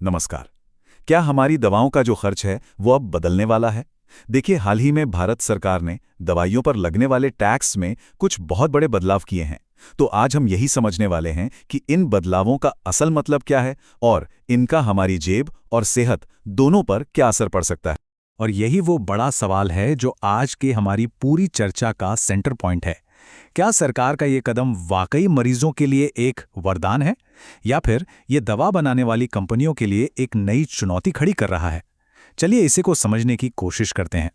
नमस्कार। क्या हमारी दवाओं का जो खर्च है वो अब बदलने वाला है? देखिए, हाल ही में भारत सरकार ने दवाइयों पर लगने वाले टैक्स में कुछ बहुत बड़े बदलाव किए हैं। तो आज हम यही समझने वाले हैं कि इन बदलावों का असल मतलब क्या है और इनका हमारी जेब और सेहत दोनों पर क्या असर पड़ सकता है। और यही वो बड़ा सवाल है जो आज की हमारी पूरी चर्चा का सेंटर पॉइंट है। क्या सरकार का ये कदम वाकई मरीजों के लिए एक वरदान है, या फिर ये दवा बनाने वाली कंपनियों के लिए एक नई चुनौती खड़ी कर रहा है? चलिए इसे को समझने की कोशिश करते हैं।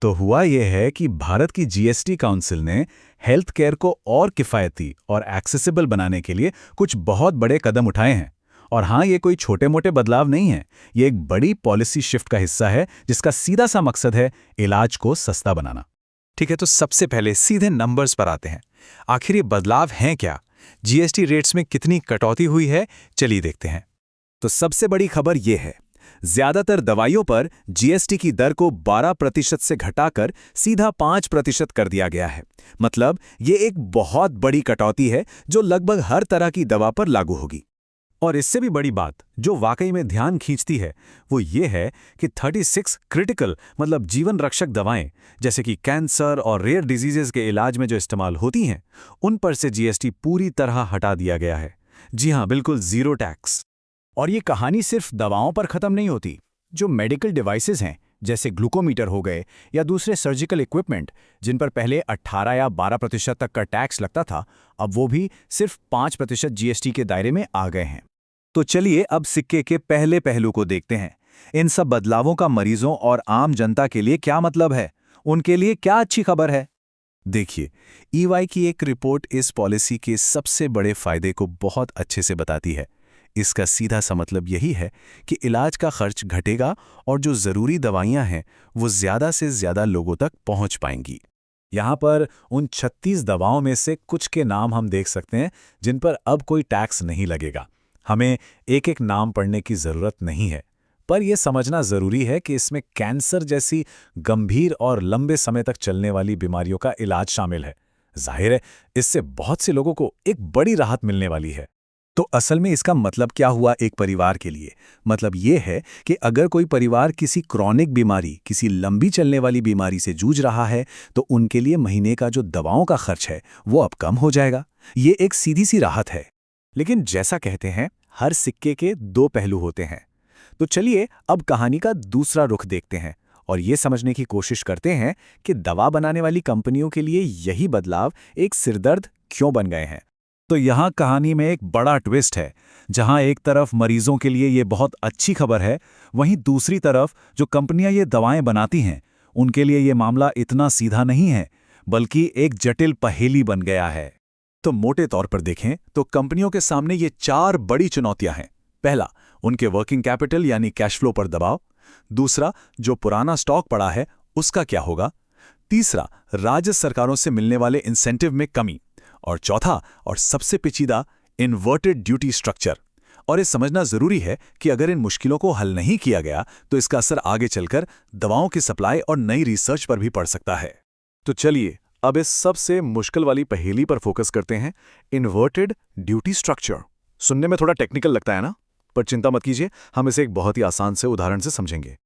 तो हुआ यह है कि भारत की जीएसटी काउंसिल ने हेल्थ केयर को और किफ़ायती और एक्सेसिबल बनाने के लिए कुछ बहुत बड़े कदम उठाए हैं। और हाँ, ये कोई छोटे-मोटे बदलाव नहीं है। ये एक बड़ी पॉलिसी शिफ्ट का हिस्सा है जिसका सीधा सा मकसद है इलाज को सस्ता बनाना। ठीक है, तो सबसे पहले सीधे नंबर्स पर आते हैं। आखिर ये बदलाव हैं क्या? जीएसटी रेट्स में कितनी कटौती हुई है, चलिए देखते हैं। तो सबसे बड़ी खबर यह है, ज्यादातर दवाइयों पर जीएसटी की दर को 12% से घटाकर सीधा 5% कर दिया गया है। मतलब ये एक बहुत बड़ी कटौती है जो लगभग हर तरह की दवा पर लागू होगी। और इससे भी बड़ी बात जो वाकई में ध्यान खींचती है वो ये है कि 36 क्रिटिकल मतलब जीवन रक्षक दवाएं जैसे कि कैंसर और रेयर डिजीजेस के इलाज में जो इस्तेमाल होती हैं उन पर से जीएसटी पूरी तरह हटा दिया गया है। जी हाँ, बिल्कुल जीरो टैक्स। और ये कहानी सिर्फ दवाओं पर खत्म नहीं होती। जो मेडिकल डिवाइसेस हैं जैसे ग्लूकोमीटर हो गए या दूसरे सर्जिकल इक्विपमेंट जिन पर पहले 18 या 12% तक का टैक्स लगता था, अब वो भी सिर्फ 5% जीएसटी के दायरे में आ गए हैं। तो चलिए अब सिक्के के पहले पहलू को देखते हैं। इन सब बदलावों का मरीजों और आम जनता के लिए क्या मतलब है, उनके लिए क्या अच्छी खबर है। देखिए, ईवाई की एक रिपोर्ट इस पॉलिसी के सबसे बड़े फायदे को बहुत अच्छे से बताती है। इसका सीधा सा मतलब यही है कि इलाज का खर्च घटेगा और जो ज़रूरी दवाइयां हैं वो ज़्यादा से ज़्यादा लोगों तक पहुंच पाएंगी। यहाँ पर उन 36 दवाओं में से कुछ के नाम हम देख सकते हैं जिन पर अब कोई टैक्स नहीं लगेगा। हमें एक एक नाम पढ़ने की ज़रूरत नहीं है, पर यह समझना ज़रूरी है कि इसमें कैंसर जैसी गंभीर और लंबे समय तक चलने वाली बीमारियों का इलाज शामिल है। जाहिर है, इससे बहुत से लोगों को एक बड़ी राहत मिलने वाली है। तो असल में इसका मतलब क्या हुआ एक परिवार के लिए? मतलब ये है कि अगर कोई परिवार किसी क्रॉनिक बीमारी, किसी लंबी चलने वाली बीमारी से जूझ रहा है, तो उनके लिए महीने का जो दवाओं का खर्च है वो अब कम हो जाएगा। ये एक सीधी सी राहत है। लेकिन जैसा कहते हैं, हर सिक्के के दो पहलू होते हैं। तो चलिए अब कहानी का दूसरा रुख देखते हैं और ये समझने की कोशिश करते हैं कि दवा बनाने वाली कंपनियों के लिए यही बदलाव एक सिरदर्द क्यों बन गए हैं। तो यहाँ कहानी में एक बड़ा ट्विस्ट है। जहाँ एक तरफ मरीजों के लिए ये बहुत अच्छी खबर है, वहीं दूसरी तरफ जो कंपनियां ये दवाएं बनाती हैं उनके लिए ये मामला इतना सीधा नहीं है, बल्कि एक जटिल पहेली बन गया है। तो मोटे तौर पर देखें तो कंपनियों के सामने ये 4 बड़ी चुनौतियां हैं। पहला, उनके वर्किंग कैपिटल यानी कैश फ्लो पर दबाव। दूसरा, जो पुराना स्टॉक पड़ा है उसका क्या होगा। तीसरा, राज्य सरकारों से मिलने वाले इंसेंटिव में कमी। और चौथा और सबसे पेचीदा, इन्वर्टेड ड्यूटी स्ट्रक्चर। और ये समझना जरूरी है कि अगर इन मुश्किलों को हल नहीं किया गया तो इसका असर आगे चलकर दवाओं की सप्लाई और नई रिसर्च पर भी पड़ सकता है। तो चलिए अब इस सबसे मुश्किल वाली पहेली पर फोकस करते हैं, इन्वर्टेड ड्यूटी स्ट्रक्चर। सुनने में थोड़ा टेक्निकल लगता है ना, पर चिंता मत कीजिए, हम इसे एक बहुत ही आसान से उदाहरण से समझेंगे।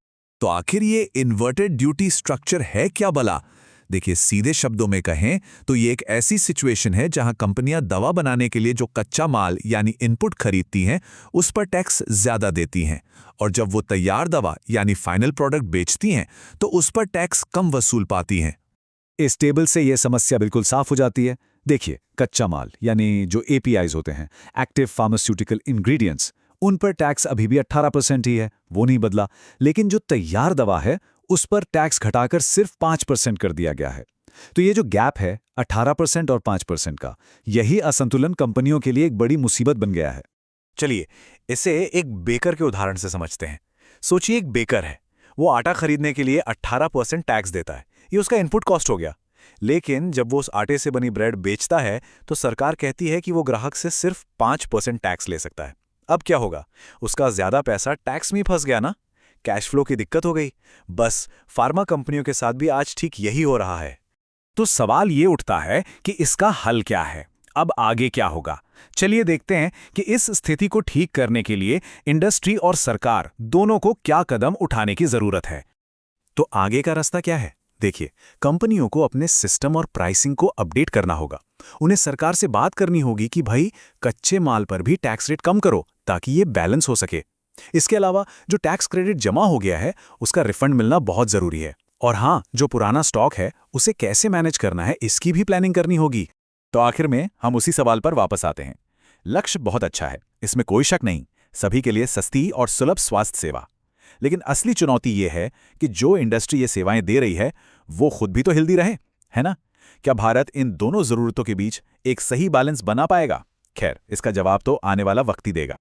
तो आखिर ये इन्वर्टेड ड्यूटी स्ट्रक्चर है क्या भला? देखिए, सीधे शब्दों में कहें तो ये एक ऐसी सिचुएशन है जहां कंपनियां दवा बनाने के लिए जो कच्चा माल यानी इनपुट खरीदती हैं उस पर टैक्स ज्यादा देती हैं, और जब वो तैयार दवा यानी फाइनल प्रोडक्ट बेचती हैं तो उस पर टैक्स कम वसूल पाती हैं। इस टेबल से यह समस्या बिल्कुल साफ हो जाती है। देखिए, कच्चा माल यानी जो एपीआईज होते हैं, एक्टिव फार्मास्यूटिकल इंग्रेडिएंट्स, उन पर टैक्स अभी भी 18% ही है, वो नहीं बदला। लेकिन जो तैयार दवा है उस पर टैक्स घटाकर सिर्फ 5% कर दिया गया है। तो ये जो गैप है 18% और 5% का, यही असंतुलन कंपनियों के लिए एक बड़ी मुसीबत बन गया है। चलिए इसे एक बेकर के उदाहरण से समझते हैं। सोचिए, एक बेकर है, वो आटा खरीदने के लिए 18% टैक्स देता है, ये उसका इनपुट कॉस्ट हो गया। लेकिन जब वो उस आटे से बनी ब्रेड बेचता है तो सरकार कहती है कि वो ग्राहक से सिर्फ 5% टैक्स ले सकता है। अब क्या होगा? उसका ज्यादा पैसा टैक्स में ही फंस गया ना, कैश फ्लो की दिक्कत हो गई। बस फार्मा कंपनियों के साथ भी आज ठीक यही हो रहा है। तो सवाल ये उठता है कि इसका हल क्या है? अब आगे क्या होगा? चलिए देखते हैं कि इस स्थिति को ठीक करने के लिए इंडस्ट्री और सरकार दोनों को क्या कदम उठाने की जरूरत है। तो आगे का रास्ता क्या है? देखिए, कंपनियों को अपने सिस्टम और प्राइसिंग को अपडेट करना होगा। उन्हें सरकार से बात करनी होगी कि भाई कच्चे माल पर भी टैक्स रेट कम करो ताकि ये बैलेंस हो सके। इसके अलावा जो टैक्स क्रेडिट जमा हो गया है उसका रिफंड मिलना बहुत जरूरी है। और हाँ, जो पुराना स्टॉक है उसे कैसे मैनेज करना है इसकी भी प्लानिंग करनी होगी। तो आखिर में हम उसी सवाल पर वापस आते हैं। लक्ष्य बहुत अच्छा है, इसमें कोई शक नहीं, सभी के लिए सस्ती और सुलभ स्वास्थ्य सेवा। लेकिन असली चुनौती ये है कि जो इंडस्ट्री ये सेवाएं दे रही है वो खुद भी तो हिलती रहे, है ना? क्या भारत इन दोनों जरूरतों के बीच एक सही बैलेंस बना पाएगा? खैर, इसका जवाब तो आने वाला वक्त ही देगा।